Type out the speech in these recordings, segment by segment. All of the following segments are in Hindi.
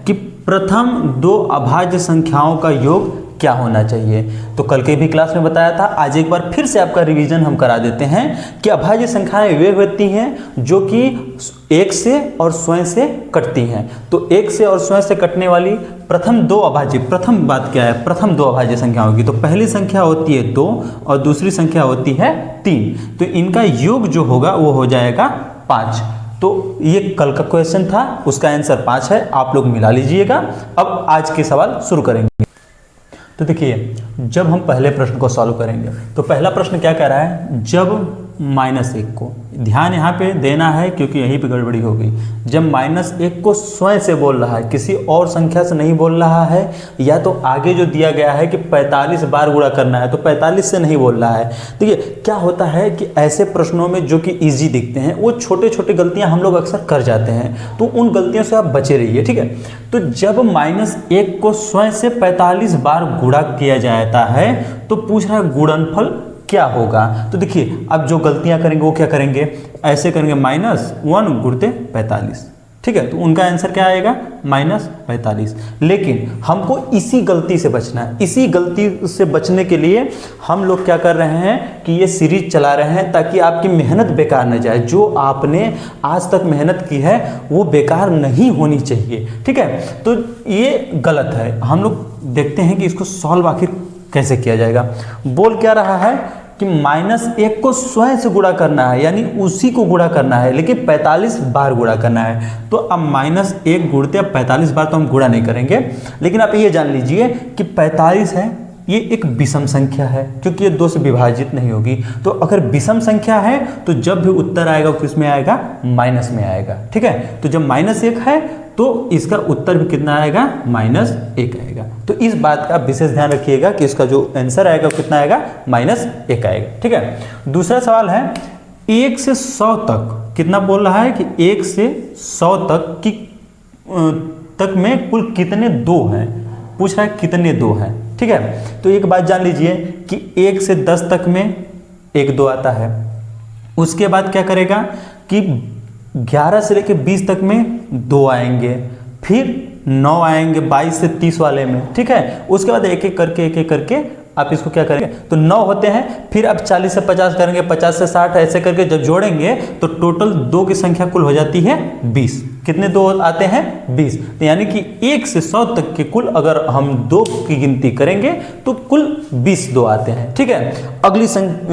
कि प्रथम दो अभाज्य संख्याओं का योग क्या होना चाहिए। तो कल के भी क्लास में बताया था, आज एक बार फिर से आपका रिवीजन हम करा देते हैं कि अभाज्य संख्याएं वे होती हैं जो कि एक से और स्वयं से कटती हैं। तो एक से और स्वयं से कटने वाली प्रथम दो अभाज्य, प्रथम बात क्या है, प्रथम दो अभाज्य संख्या होगी। तो पहली संख्या होती है 2 और दूसरी संख्या होती है 3। तो इनका योग जो होगा वो हो जाएगा 5। तो ये कल का क्वेश्चन था, उसका आंसर 5 है, आप लोग मिला लीजिएगा। अब आज के सवाल शुरू करेंगे। तो देखिए, जब हम पहले प्रश्न को सॉल्व करेंगे तो पहला प्रश्न क्या कह रहा है, जब -1 को, ध्यान यहाँ पे देना है क्योंकि यहीं पे गड़बड़ी हो गई। जब -1 को स्वयं से बोल रहा है, किसी और संख्या से नहीं बोल रहा है, या तो आगे जो दिया गया है कि 45 बार गुणा करना है तो 45 से नहीं बोल रहा है। देखिए क्या होता है कि ऐसे प्रश्नों में जो कि इजी दिखते हैं वो छोटे छोटे गलतियां हम लोग अक्सर कर जाते हैं, तो उन गलतियों से आप बचे रहिए, ठीक है। तो जब -1 को स्वयं से 45 बार गुणा किया जाता है तो पूछ रहा है गुणनफल क्या होगा। तो देखिए अब जो गलतियां करेंगे वो क्या करेंगे, ऐसे करेंगे -1 गुणते 45, ठीक है। तो उनका आंसर क्या आएगा, -45। लेकिन हमको इसी गलती से बचना है। इसी गलती से बचने के लिए हम लोग क्या कर रहे हैं कि ये सीरीज चला रहे हैं ताकि आपकी मेहनत बेकार न जाए। जो आपने आज तक मेहनत की है वो बेकार नहीं होनी चाहिए, ठीक है। तो ये गलत है। हम लोग देखते हैं कि इसको सॉल्व आखिर कैसे किया जाएगा। बोल क्या रहा है कि -1 को स्वयं से गुणा करना है, यानी उसी को गुणा करना है, लेकिन 45 बार गुणा करना है। तो अब -1 गुणते अब 45 बार तो हम गुणा नहीं करेंगे, लेकिन आप ये जान लीजिए कि 45 है ये एक विषम संख्या है, क्योंकि ये 2 से विभाजित नहीं होगी। तो अगर विषम संख्या है तो जब भी उत्तर आएगा वो किस में आएगा, माइनस में आएगा, ठीक है। तो जब -1 है तो इसका उत्तर भी कितना आएगा, -1 आएगा। तो इस बात का विशेष ध्यान रखिएगा कि इसका जो आंसर आएगा वो कितना आएगा, -1 आएगा, ठीक है। दूसरा सवाल है 1 से 100 तक, कितना बोल रहा है कि 1 से 100 तक में कुल कितने 2 हैं, पूछ रहा है कितने 2 हैं, ठीक है। तो एक बात जान लीजिए कि 1 से 10 तक में एक 2 आता है। उसके बाद क्या करेगा कि 11 से लेकर 20 तक में 2 आएंगे, फिर 9 आएंगे 22 से 30 वाले में, ठीक है। उसके बाद एक एक करके आप इसको क्या करेंगे, तो 9 होते हैं, फिर आप 40 से 50 करेंगे, 50 से 60, ऐसे करके जब जोड़ेंगे तो टोटल 2 की संख्या कुल हो जाती है 20। कितने 2 आते हैं, 20। तो यानी कि 1 से 100 तक के कुल अगर हम 2 की गिनती करेंगे तो कुल 20 2 आते हैं, ठीक है। अगली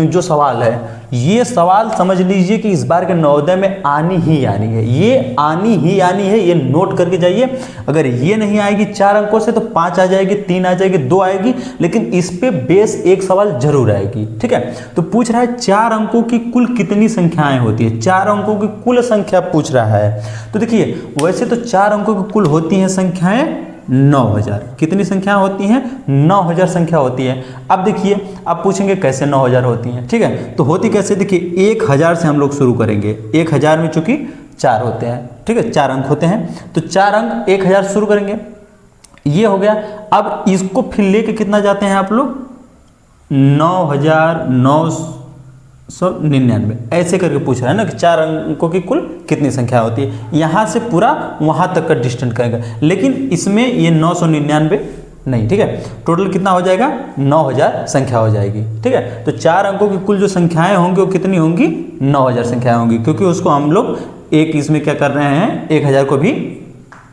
जो सवाल है, ये सवाल समझ लीजिए कि इस बार के नवोदय में आनी ही आनी है, ये आनी ही आनी है, ये नोट करके जाइए। अगर ये नहीं आएगी 4 अंकों से तो 5 आ जाएगी, 3 आ जाएगी, 2 आएगी, लेकिन इस पे बेस एक सवाल जरूर आएगी, ठीक है। तो पूछ रहा है 4 अंकों की कुल कितनी संख्याएं होती है, 4 अंकों की कुल संख्या पूछ रहा है। तो देखिए वैसे तो 4 अंकों की कुल होती हैं संख्याएं 9000। कितनी संख्या होती हैं, 9000 संख्या होती है। अब देखिए आप पूछेंगे कैसे 9000 होती हैं, ठीक है। तो होती कैसे, देखिए 1000 से हम लोग शुरू करेंगे। 1000 में चूंकि 4 होते हैं, ठीक है, 4 अंक होते हैं, तो 4 अंक 1000 शुरू करेंगे, ये हो गया। अब इसको फिर लेके कितना जाते हैं आप लोग, 9999, ऐसे करके पूछ रहा है ना कि 4 अंकों की कुल कितनी संख्या होती है। यहाँ से पूरा वहाँ तक का डिस्टेंस करेगा, लेकिन इसमें ये 999 नहीं, ठीक है। टोटल कितना हो जाएगा, 9000 संख्या हो जाएगी, ठीक है। तो 4 अंकों की कुल जो संख्याएं होंगी वो कितनी होंगी, 9000 संख्याएं होंगी, क्योंकि उसको हम लोग एक इसमें क्या कर रहे हैं, 1000 को भी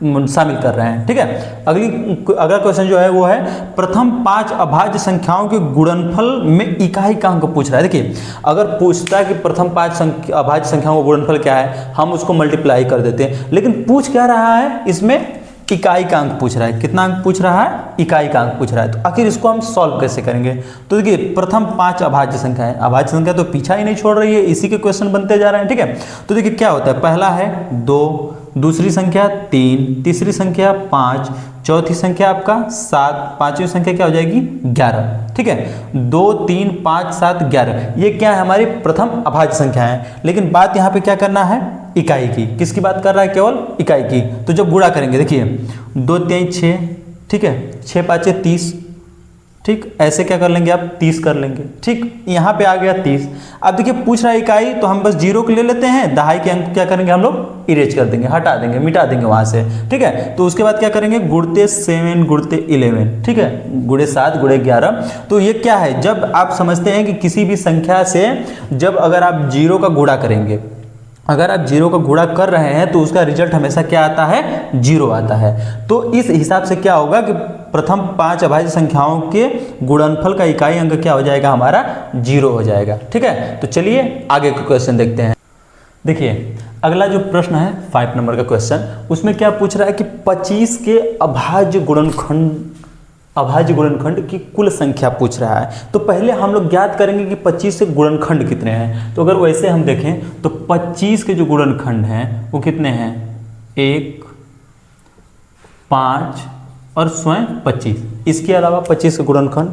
शामिल कर रहे हैं, ठीक है। अगला क्वेश्चन जो है वो है प्रथम 5 अभाज्य संख्याओं के गुणनफल में इकाई का अंक पूछ रहा है। देखिए अगर पूछता है कि प्रथम 5 अभाज्य संख्याओं का गुणनफल क्या है, हम उसको मल्टीप्लाई कर देते हैं, लेकिन पूछ क्या रहा है, इसमें इकाई का अंक पूछ रहा है। कितना अंक पूछ रहा है, इकाई का अंक पूछ रहा है। तो आखिर इसको हम सॉल्व कैसे करेंगे, तो देखिए प्रथम 5 अभाज्य संख्या है, अभाज्य संख्या तो पीछा ही नहीं छोड़ रही है, इसी के क्वेश्चन बनते जा रहे हैं, ठीक है। तो देखिए क्या होता है, पहला है 2, दूसरी संख्या 3, तीसरी संख्या 5, चौथी संख्या आपका 7, पांचवी संख्या क्या हो जाएगी 11, ठीक है। 2, 3, 5, 7, 11 ये क्या है, हमारी प्रथम अभाज्य संख्या है। लेकिन बात यहाँ पे क्या करना है, इकाई की। किसकी बात कर रहा है, केवल इकाई की। तो जब गुणा करेंगे देखिए 2 3 6, ठीक है, 6 5 30, ठीक, ऐसे क्या कर लेंगे आप 30 कर लेंगे। ठीक, यहाँ पे आ गया 30। अब देखिए पूछ रहा है इकाई, तो हम बस 0 को ले लेते हैं, दहाई के अंक को क्या करेंगे हम लोग इरेज कर देंगे, हटा देंगे, मिटा देंगे वहाँ से। ठीक है, तो उसके बाद क्या करेंगे गुणते 7 गुणते 11, ठीक है, गुणे 7 गुणे 11। तो ये क्या है, जब आप समझते हैं कि किसी भी संख्या से जब अगर आप 0 का गुणा करेंगे, अगर आप 0 का गुणा कर रहे हैं तो उसका रिजल्ट हमेशा क्या आता है 0 आता है। तो इस हिसाब से क्या होगा कि प्रथम 5 अभाज्य संख्याओं के गुणनफल का इकाई अंक क्या हो जाएगा हमारा 0 हो जाएगा। ठीक है, तो चलिए आगे का क्वेश्चन देखते हैं। देखिए अगला जो प्रश्न है 5 नंबर का क्वेश्चन, उसमें क्या पूछ रहा है कि 25 के अभाज्य गुणनखंड की कुल संख्या पूछ रहा है। तो पहले हम लोग ज्ञात करेंगे कि 25 के गुणनखंड कितने हैं। तो अगर वैसे हम देखें तो 25 के जो गुणनखंड हैं वो कितने हैं, 1, 5 और स्वयं 25। इसके अलावा 25 का गुणनखंड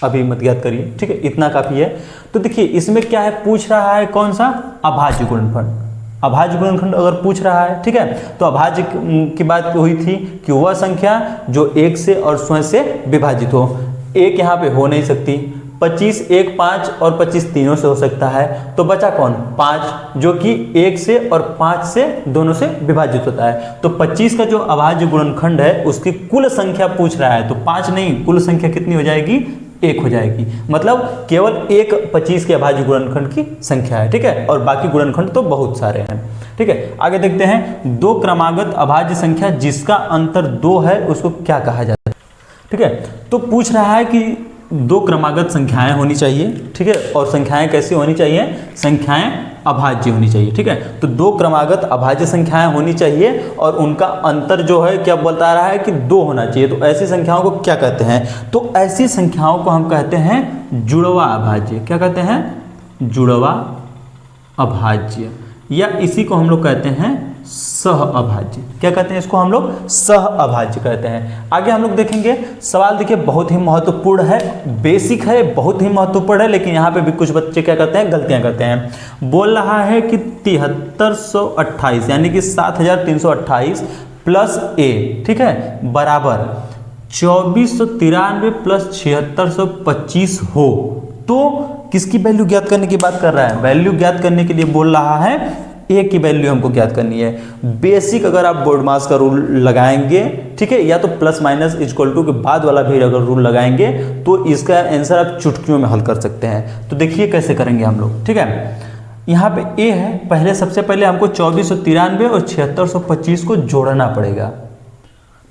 अभी मत ज्ञात करिए, ठीक है, इतना काफ़ी है। तो देखिए इसमें क्या है, पूछ रहा है कौन सा अभाज्य गुणनखंड। अभाज्य गुणनखंड अगर पूछ रहा है, ठीक है, तो अभाज्य की बात हुई थी कि वह संख्या जो 1 से और स्वयं से विभाजित हो। 1 यहाँ पे हो नहीं सकती, 25 1 5 और 25 तीनों से हो सकता है, तो बचा कौन 5 जो कि 1 से और 5 से दोनों से विभाजित होता है। तो 25 का जो अभाज्य गुणनखंड है उसकी कुल संख्या पूछ रहा है, तो 5 नहीं, कुल संख्या कितनी हो जाएगी 1 हो जाएगी। मतलब केवल एक 25 के अभाज्य गुणनखंड की संख्या है। ठीक है, और बाकी गुणनखंड तो बहुत सारे हैं। ठीक है, आगे देखते हैं, 2 क्रमागत अभाज्य संख्या जिसका अंतर 2 है उसको क्या कहा जाता है। ठीक है, तो पूछ रहा है कि 2 क्रमागत संख्याएं होनी चाहिए। ठीक है, और संख्याएं कैसी होनी चाहिए, संख्याएं अभाज्य होनी चाहिए। ठीक है, तो 2 क्रमागत अभाज्य संख्याएं होनी चाहिए और उनका अंतर जो है क्या बता रहा है कि 2 होना चाहिए। तो ऐसी संख्याओं को क्या कहते हैं, तो ऐसी संख्याओं को हम कहते हैं जुड़वा अभाज्य। क्या कहते हैं, जुड़वा अभाज्य, या इसी को हम लोग कहते हैं सह अभाज्य। क्या कहते हैं इसको हम लोग, सह अभाज्य कहते हैं। आगे हम लोग देखेंगे सवाल, देखिए बहुत ही महत्वपूर्ण है, बेसिक है, बहुत ही महत्वपूर्ण है, लेकिन यहाँ पे भी कुछ बच्चे क्या करते हैं, गलतियां करते हैं। बोल रहा है कि 7328 यानी कि 7328 प्लस a, ठीक है, बराबर 2493 प्लस 7625 हो। तो किसकी वैल्यू ज्ञात करने की बात कर रहा है, वैल्यू ज्ञात करने के लिए बोल रहा है ए की वैल्यू हमको ज्ञात करनी है। बेसिक अगर आप बोर्ड मास का रूल लगाएंगे, ठीक है, या तो प्लस माइनस इक्वल टू के बाद वाला भी अगर रूल लगाएंगे तो इसका आंसर आप चुटकियों में हल कर सकते हैं। तो देखिए कैसे करेंगे हम लोग। ठीक है, यहाँ पे ए है, पहले सबसे पहले हमको 2493 और 7625 को जोड़ना पड़ेगा।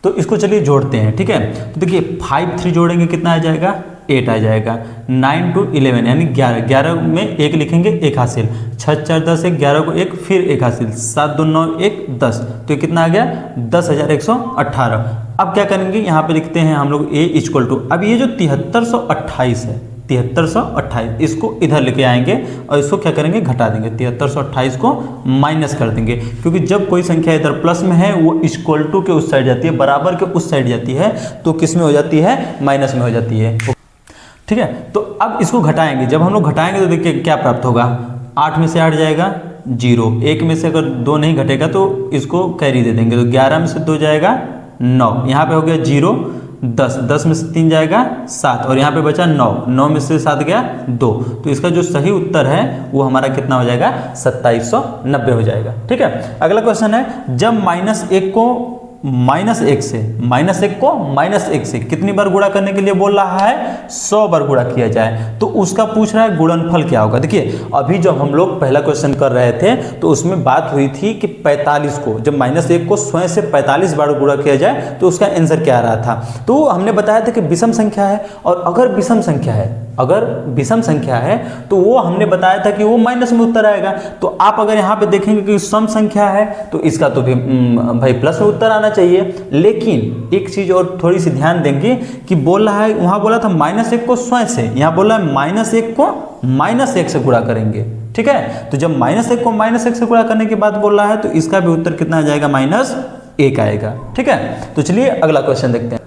तो इसको चलिए जोड़ते हैं। ठीक है, तो देखिए 5 3 जोड़ेंगे कितना आ जाएगा, 8 आ जाएगा। 9 2 11 यानी 11, 11 में 1 लिखेंगे 1 हासिल, 6 4 10 1, 11 को 1 फिर 1 हासिल, 7 2 9 1 10। तो ये कितना आ गया 10,118। अब क्या करेंगे, यहाँ पे लिखते हैं हम लोग a इक्वल टू, अब ये जो 7328 है, 7328 इसको इधर लेके आएंगे और इसको क्या करेंगे, घटा देंगे। 7328 को माइनस कर देंगे, क्योंकि जब कोई संख्या इधर प्लस में है वो इक्वल टू के उस साइड जाती है, बराबर के उस साइड जाती है, तो किस में हो जाती है, माइनस में हो जाती है। ठीक है, तो अब इसको घटाएंगे, जब हम लोग घटाएंगे तो देखिए क्या प्राप्त होगा, 8 में से 8 जाएगा 0, 1 में से अगर 2 नहीं घटेगा तो इसको कैरी दे देंगे, तो 11 में से 2 जाएगा 9, यहाँ पे हो गया 0, 10, 10 में से 3 जाएगा 7 और यहाँ पे बचा 9, 9 में से 7 गया 2। तो इसका जो सही उत्तर है वो हमारा कितना हो जाएगा, 2790 हो जाएगा। ठीक है, अगला क्वेश्चन है, जब -1 को -1 से -1 से कितनी बार गुणा करने के लिए बोल रहा है, 100 बार गुणा किया जाए, तो उसका पूछ रहा है गुणनफल क्या होगा। देखिए अभी जब हम लोग पहला क्वेश्चन कर रहे थे तो उसमें बात हुई थी कि 45 को, जब -1 को स्वयं से 45 बार गुणा किया जाए तो उसका आंसर क्या आ रहा था। तो हमने बताया था कि विषम संख्या है, और अगर विषम संख्या है तो वो हमने बताया था कि वो माइनस में उत्तर आएगा। तो आप अगर यहाँ पे देखेंगे कि सम संख्या है तो इसका तो भी भाई प्लस में उत्तर आना चाहिए। लेकिन एक चीज और थोड़ी सी ध्यान देंगे कि बोल रहा है, वहां बोला था -1 को स्वयं से, यहाँ बोला है -1 को -1 से गुणा करेंगे। ठीक है, तो जब -1 को -1 से गुणा करने के बाद बोल रहा है तो इसका भी उत्तर कितना आ जाएगा, -1 आएगा। ठीक है, तो चलिए अगला क्वेश्चन देखते हैं।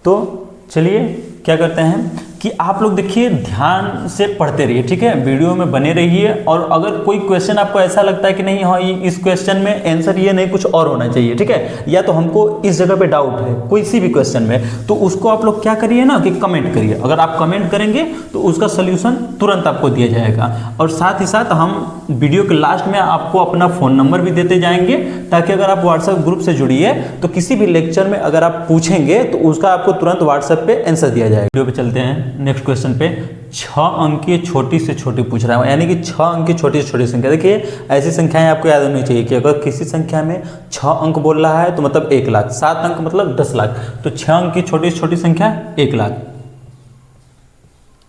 तो चलिए क्या करते हैं, कि आप लोग देखिए ध्यान से पढ़ते रहिए, ठीक है, वीडियो में बने रहिए। और अगर कोई क्वेश्चन आपको ऐसा लगता है कि नहीं हाँ इस क्वेश्चन में आंसर ये नहीं कुछ और होना चाहिए, ठीक है, या तो हमको इस जगह पे डाउट है कोई सी भी क्वेश्चन में, तो उसको आप लोग क्या करिए ना कि कमेंट करिए। अगर आप कमेंट करेंगे तो उसका सोल्यूशन तुरंत आपको दिया जाएगा। और साथ ही साथ हम वीडियो के लास्ट में आपको अपना फ़ोन नंबर भी देते जाएंगे, ताकि अगर आप व्हाट्सएप ग्रुप से जुड़िए तो किसी भी लेक्चर में अगर आप पूछेंगे तो उसका आपको तुरंत व्हाट्सएप पे आंसर दिया जाएगा। वीडियो पे चलते हैं नेक्स्ट क्वेश्चन पे। 6 अंक की छोटी से छोटी पूछ रहा है, यानी कि 6 अंक की छोटी से छोटी संख्या। देखिए ऐसी संख्याएं आपको याद होनी चाहिए कि अगर किसी संख्या में 6 अंक बोल रहा है तो मतलब 1 लाख, 7 अंक मतलब 10 लाख, तो 6 अंक की छोटी से छोटी संख्या 1 लाख,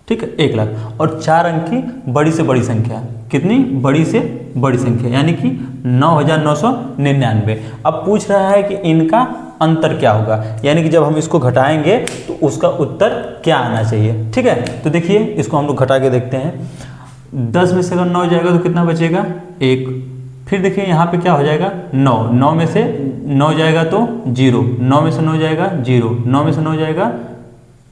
ठीक है, 1 लाख। और 4 अंक की बड़ी से बड़ी संख्या, कितनी बड़ी से बड़ी संख्या, यानी कि 9,999। अब पूछ रहा है कि इनका अंतर क्या होगा, यानी कि जब हम इसको घटाएंगे तो उसका उत्तर क्या आना चाहिए, ठीक है। तो देखिए इसको हम लोग घटा के देखते हैं। 10 में से अगर 9 जाएगा तो कितना बचेगा, 1। फिर देखिए यहाँ पे क्या हो जाएगा, 9 में से 9 जाएगा तो 0, 9 में से 9 जाएगा 0, 9 में से 9 जाएगा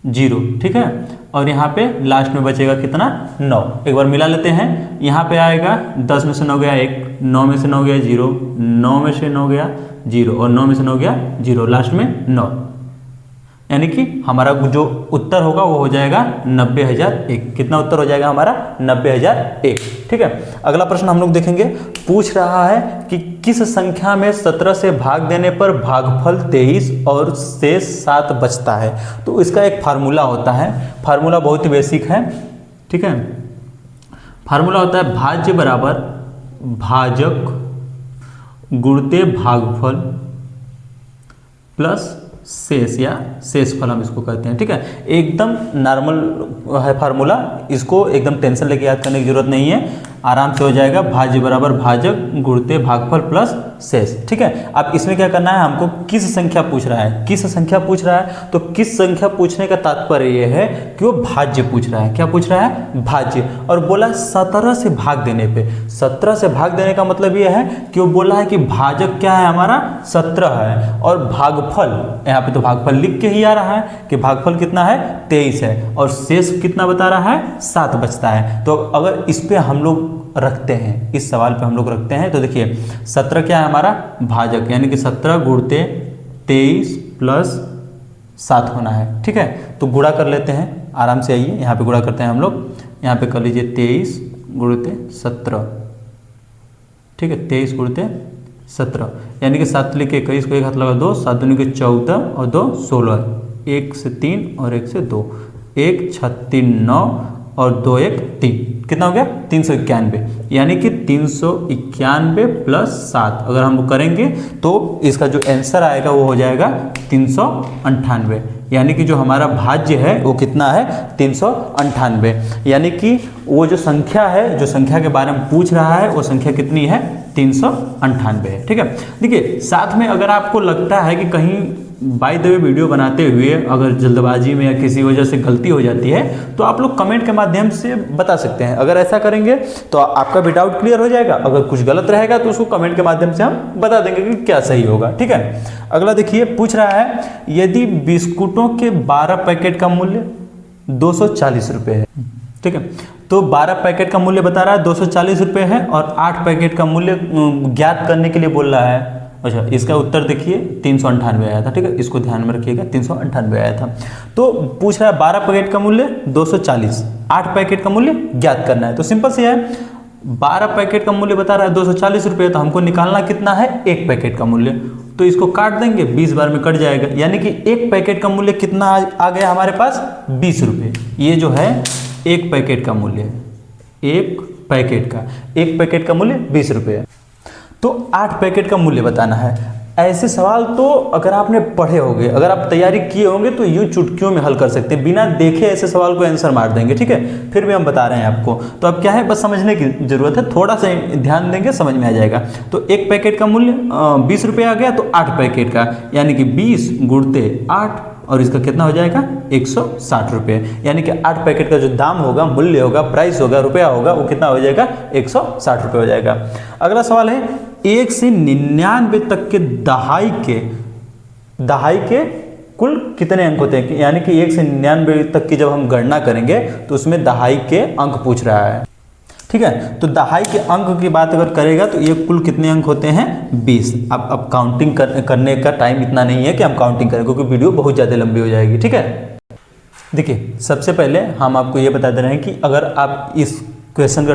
0, ठीक है। और यहाँ पे लास्ट में बचेगा कितना, 9। एक बार मिला लेते हैं, यहाँ पे आएगा 10 में से 9 गया 1, 9 में से 9 गया 0, 9 में से 9 गया 0 और 9 में से 9 गया 0, लास्ट में 9, यानी कि हमारा जो उत्तर होगा वो हो जाएगा 90,001। कितना उत्तर हो जाएगा हमारा, 90,001, ठीक है। अगला प्रश्न हम लोग देखेंगे। पूछ रहा है कि किस संख्या में 17 से भाग देने पर भागफल 23 और शेष 7 बचता है। तो इसका एक फार्मूला होता है, फार्मूला बहुत ही बेसिक है, ठीक है। फार्मूला होता है भाज्य बराबर भाजक गुणते भागफल प्लस शेष या शेषफल हम इसको कहते हैं, ठीक है। एकदम नॉर्मल है फार्मूला, इसको एकदम टेंशन लेके याद करने की जरूरत नहीं है, आराम से हो जाएगा। भाज्य बराबर भाजक गुणते भागफल प्लस शेष, ठीक है। अब इसमें क्या करना है, हमको किस संख्या पूछ रहा है, किस संख्या पूछ रहा है, तो किस संख्या पूछने का तात्पर्य यह है कि वो भाज्य पूछ रहा है। क्या पूछ रहा है, भाज्य। और बोला 17 से भाग देने पे, 17 से भाग देने का मतलब यह है कि वो बोला है कि भाजक क्या है हमारा 17 है, और भागफल यहाँ पे तो भागफल लिख के ही आ रहा है कि भागफल कितना है 23 है, और शेष कितना बता रहा है 7 बचता है। तो अगर इस पे हम लोग रखते हैं, इस सवाल पे हम लोग रखते हैं, तो देखिए 17 क्या है हमारा भाजक, यानी कि 17 गुणते 23 प्लस 7 होना है, ठीक है। तो गुणा कर लेते हैं, आराम से आइए यहाँ पे गुणा करते हैं हम लोग। यहाँ पे कर लीजिए 23 गुणते 17, ठीक है, 23 गुणते 17, यानी कि 7 लिख के 21 को एक हाथ लगा 2, 7 दूनी के 14 और 2 16, 1 से 3 और 1 से 2, 1 6 3 9 और 2 1 3, कितना हो गया 391, यानी कि 391 प्लस 7 अगर हम करेंगे तो इसका जो आंसर आएगा वो हो जाएगा 398, यानी कि जो हमारा भाज्य है वो कितना है 398, यानी कि वो जो संख्या है, जो संख्या के बारे में पूछ रहा है वो संख्या कितनी है 398 है, ठीक है। देखिए साथ में अगर आपको लगता है कि कहीं बाय द वे वीडियो बनाते हुए अगर जल्दबाजी में या किसी वजह से गलती हो जाती है तो आप लोग कमेंट के माध्यम से बता सकते हैं। अगर ऐसा करेंगे तो आपका भी डाउट क्लियर हो जाएगा, अगर कुछ गलत रहेगा तो उसको कमेंट के माध्यम से हम बता देंगे कि क्या सही होगा, ठीक है। अगला देखिए पूछ रहा है यदि बिस्कुटों के 12 पैकेट का मूल्य 240 रुपये है, ठीक है, तो 12 पैकेट का मूल्य बता रहा है 240 रुपये है और 8 पैकेट का मूल्य ज्ञात करने के लिए बोल रहा है। अच्छा, इसका उत्तर देखिए 398 आया था, ठीक है, इसको ध्यान में रखिएगा 398 आया था। तो पूछ रहा है 12 पैकेट का मूल्य 240, 8 पैकेट का मूल्य ज्ञात करना है। तो सिंपल से है, 12 पैकेट का मूल्य बता रहा है 240 रुपये, तो हमको निकालना कितना है 1 पैकेट का मूल्य, तो इसको काट देंगे 20 बार में कट जाएगा, यानी कि 1 पैकेट का मूल्य कितना आ गया हमारे पास 20 रुपये। ये जो है 1 पैकेट का मूल्य है, 1 पैकेट का मूल्य 20 रुपये है। तो 8 पैकेट का मूल्य बताना है। ऐसे सवाल तो अगर आपने पढ़े होंगे, अगर आप तैयारी किए होंगे तो यूँ चुटकियों में हल कर सकते हैं, बिना देखे ऐसे सवाल को आंसर मार देंगे, ठीक है। फिर भी हम बता रहे हैं आपको, तो अब क्या है बस समझने की जरूरत है, थोड़ा सा ध्यान देंगे समझ में आ जाएगा। तो 1 पैकेट का मूल्य 20 रुपये आ गया, तो 8 पैकेट का यानी कि 20 गुणते 8 और इसका कितना हो जाएगा 160 रुपये, यानी कि 8 पैकेट का जो दाम होगा, मूल्य होगा, प्राइस होगा, रुपया होगा, वो कितना हो जाएगा 160 रुपये हो जाएगा। अगला सवाल है 1 से 99 तक के दहाई के कुल कितने अंक होते हैं, यानी कि 1 से 99 तक की जब हम गणना करेंगे तो उसमें दहाई के अंक पूछ रहा है। ठीक है, तो दहाई के अंक की बात अगर करेगा तो ये कुल कितने अंक होते हैं 20। अब काउंटिंग करने का टाइम इतना नहीं है कि हम काउंटिंग करें, क्योंकि वीडियो बहुत ज़्यादा लंबी हो जाएगी। ठीक है, देखिए सबसे पहले हम आपको ये बता दे रहे हैं कि अगर आप इस क्वेश्चन का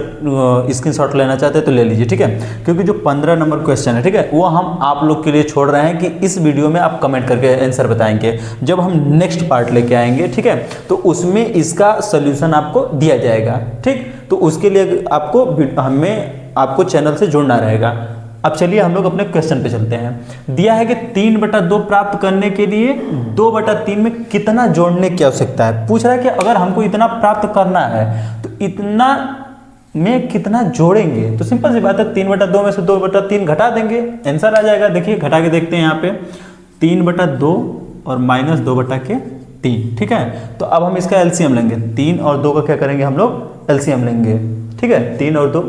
स्क्रीनशॉट लेना चाहते हैं तो ले लीजिए। ठीक है, क्योंकि जो 15 नंबर क्वेश्चन है, ठीक है, वो हम आप लोग के लिए छोड़ रहे हैं कि इस वीडियो में आप कमेंट करके आंसर बताएंगे। जब हम नेक्स्ट पार्ट लेके आएंगे, ठीक है, तो उसमें इसका सोल्यूशन आपको दिया जाएगा। ठीक, तो उसके लिए आपको चैनल से जुड़ना रहेगा। अब चलिए हम लोग अपने क्वेश्चन पे चलते हैं। दिया है कि 3/2 प्राप्त करने के लिए 2/3 में कितना जोड़ने की आवश्यकता है। पूछ रहा है कि अगर हमको इतना प्राप्त करना है तो इतना में कितना जोड़ेंगे। तो सिंपल सी बात है, 3/2 में से 2/3 घटा देंगे, आंसर आ जाएगा। देखिए घटा के देखते हैं यहाँ पे 3/2 और -2/3। ठीक है, तो अब हम इसका एलसीएम लेंगे। 3 और 2 का क्या करेंगे हम लोग, एलसीएम लेंगे। ठीक है, 3 और 2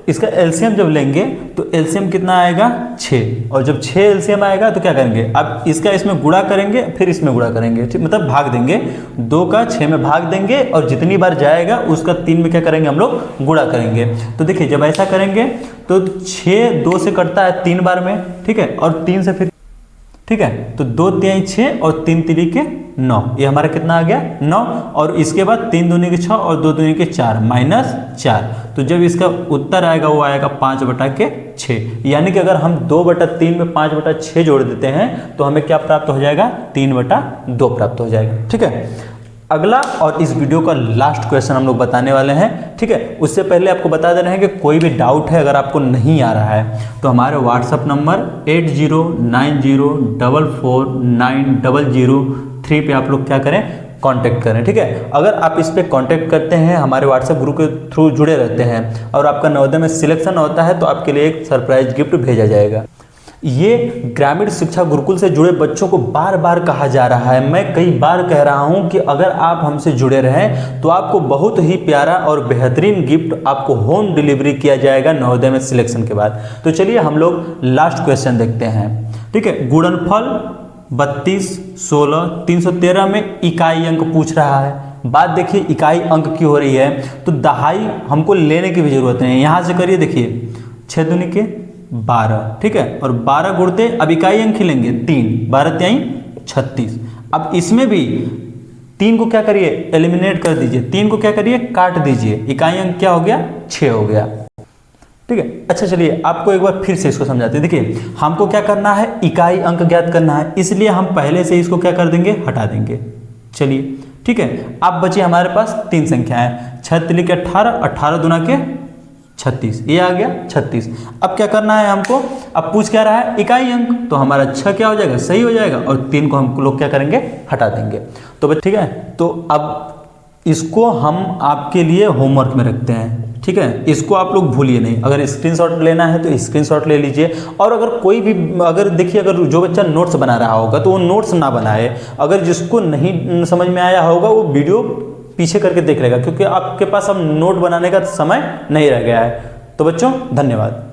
इसका एलसीएम जब लेंगे तो एलसीएम कितना आएगा 6, और जब 6 एलसीएम आएगा तो क्या करेंगे, अब इसका इसमें गुणा करेंगे, फिर इसमें गुणा करेंगे। ठीक, मतलब भाग देंगे, 2 का 6 में भाग देंगे और जितनी बार जाएगा उसका 3 में क्या करेंगे हम लोग, गुणा करेंगे। तो देखिए जब ऐसा करेंगे तो 6 2 से कटता है 3 बार में। ठीक है, और 3 से फिर, ठीक है, तो 2 तिहाई 6 और 3 तिरी 9, ये हमारा कितना आ गया 9। और इसके बाद 3 दूनी के 6 और 2 दूनी के 4 -4। तो जब इसका उत्तर आएगा वो आएगा 5/6। यानी कि अगर हम 2/3 में 5/6 जोड़ देते हैं तो हमें क्या प्राप्त हो जाएगा, 3/2 प्राप्त हो जाएगा। ठीक है, अगला और इस वीडियो का लास्ट क्वेश्चन हम लोग बताने वाले हैं। ठीक है, उससे पहले आपको बता दे रहे हैं कि कोई भी डाउट है अगर आपको नहीं आ रहा है तो हमारे व्हाट्सअप नंबर 8090449003 पे आप लोग क्या करें, कांटेक्ट करें। ठीक है, अगर आप इस पे कांटेक्ट करते हैं, हमारे व्हाट्सएप ग्रुप के थ्रू जुड़े रहते हैं और आपका नवोदय में सिलेक्शन होता है तो आपके लिए एक सरप्राइज गिफ्ट भेजा जाएगा। ये ग्रामीण शिक्षा गुरुकुल से जुड़े बच्चों को बार बार कहा जा रहा है, मैं कई बार कह रहा हूं कि अगर आप हमसे जुड़े रहें तो आपको बहुत ही प्यारा और बेहतरीन गिफ्ट आपको होम डिलीवरी किया जाएगा नवोदय में सिलेक्शन के बाद। तो चलिए हम लोग लास्ट क्वेश्चन देखते हैं। ठीक है, गुणनफल 32, 16, 313 में इकाई अंक पूछ रहा है। बात देखिए इकाई अंक की हो रही है तो दहाई हमको लेने की भी जरूरत नहीं है। यहाँ से करिए, देखिए 6 दूनी के 12। ठीक है, और 12 गुणते, अब इकाई अंक ही लेंगे 3, 12 तिहाई 36। अब इसमें भी 3 को क्या करिए, एलिमिनेट कर दीजिए, 3 को क्या करिए, काट दीजिए। इकाई अंक क्या हो गया, 6 हो गया। ठीक है, अच्छा चलिए आपको एक बार फिर से इसको समझाते हैं। देखिए हमको क्या करना है, इकाई अंक ज्ञात करना है, इसलिए हम पहले से इसको क्या कर देंगे, हटा देंगे। चलिए ठीक है, अब बची हमारे पास 3 संख्याएं, 6 तिली के 18, 18 दूना के 36, ये आ गया 36। अब क्या करना है हमको, अब पूछ क्या रहा है, इकाई अंक, तो हमारा 6 क्या हो जाएगा, सही हो जाएगा, और 3 को हम लोग क्या करेंगे, हटा देंगे। तो ठीक है, तो अब इसको हम आपके लिए होमवर्क में रखते हैं। ठीक है, इसको आप लोग भूलिए नहीं। अगर स्क्रीनशॉट लेना है तो स्क्रीनशॉट ले लीजिए, और अगर कोई भी, अगर देखिए अगर जो बच्चा नोट्स बना रहा होगा तो वो नोट्स ना बनाए, अगर जिसको नहीं समझ में आया होगा वो वीडियो पीछे करके देख लेगा, क्योंकि आपके पास अब नोट बनाने का समय नहीं रह गया है। तो बच्चों धन्यवाद।